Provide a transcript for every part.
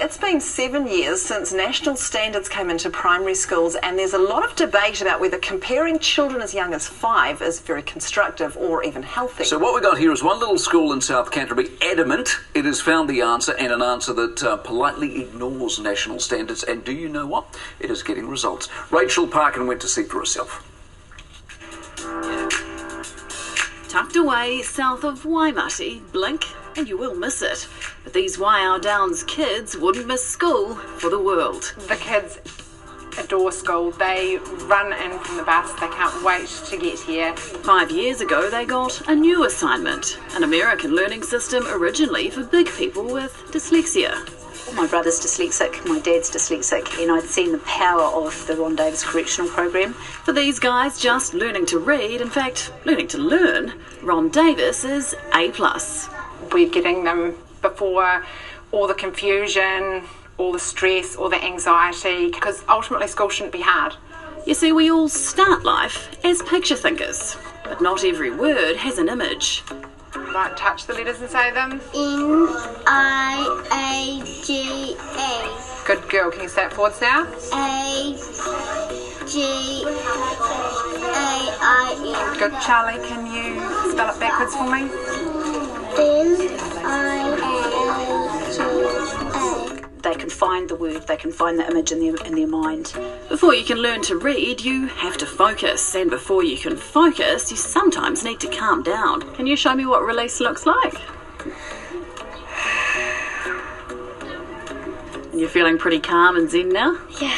It's been 7 years since national standards came into primary schools, and there's a lot of debate about whether comparing children as young as 5 is very constructive or even healthy. So what we got here is one little school in South Canterbury adamant it has found the answer, and an answer that politely ignores national standards. And do you know what? It is getting results. Rachel Parkin went to see for herself. Tucked away south of Waimate, blink and you will miss it. But these Waihao Downs kids wouldn't miss school for the world. The kids adore school. They run in from the bus. They can't wait to get here. 5 years ago, they got a new assignment, an American learning system originally for big people with dyslexia. My brother's dyslexic, my dad's dyslexic, and I'd seen the power of the Ron Davis correctional program. For these guys, just learning to read, in fact, learning to learn, Ron Davis is A+. We're getting them before all the confusion, all the stress, all the anxiety, because ultimately school shouldn't be hard. You see, we all start life as picture thinkers, but not every word has an image. Right, touch the letters and say them. N-I-A-G-A. Good girl. Can you say it forwards now? A-G-A-I-N. Good. Charlie, can you spell it backwards for me? N-I-A-G-A. They can find the word, they can find the image in their mind. Before you can learn to read, you have to focus. And before you can focus, you sometimes need to calm down. Can you show me what release looks like? And you're feeling pretty calm and zen now? Yeah.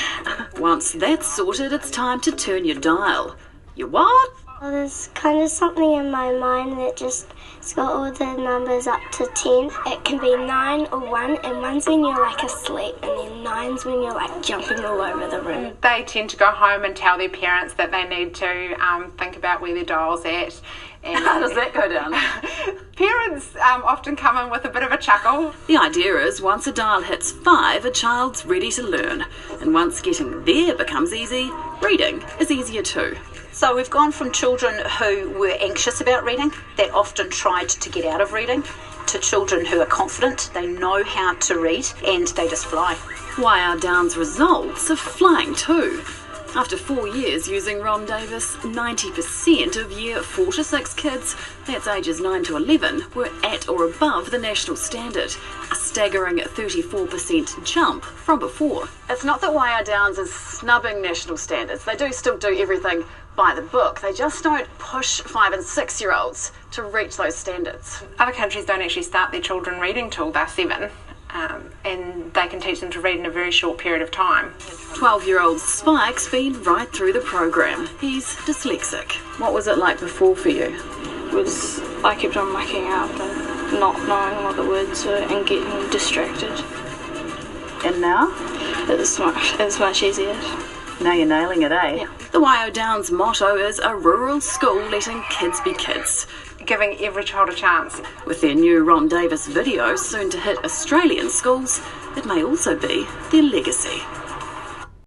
Once that's sorted, it's time to turn your dial. Your what? Well, there's kind of something in my mind that just it's got all the numbers up to 10. It can be 9 or 1, and 1's when you're like asleep, and then 9's when you're like jumping all over the room. They tend to go home and tell their parents that they need to think about where their dial's at. And How does that go down? Parents often come in with a bit of a chuckle. The idea is once a dial hits 5, a child's ready to learn. And once getting there becomes easy, reading is easier too. So we've gone from children who were anxious about reading, that often tried to get out of reading, to children who are confident, they know how to read, and they just fly. Waihao Downs results are flying too. After 4 years using Ron Davis, 90% of year 4 to 6 kids, that's ages 9 to 11, were at or above the national standard, a staggering 34% jump from before. It's not that Waihao Downs is snubbing national standards. They do still do everything by the book. They just don't push 5 and 6 year olds to reach those standards. Other countries don't actually start their children reading till they're 7. And they can teach them to read in a very short period of time. 12-year-old Spike's been right through the program. He's dyslexic. What was it like before for you? I kept on mucking up and not knowing what the words were and getting distracted. And now? It's much easier. Now you're nailing it, eh? Yeah. The Waihao Downs motto is a rural school letting kids be kids. Giving every child a chance. With their new Ron Davis video soon to hit Australian schools, it may also be their legacy.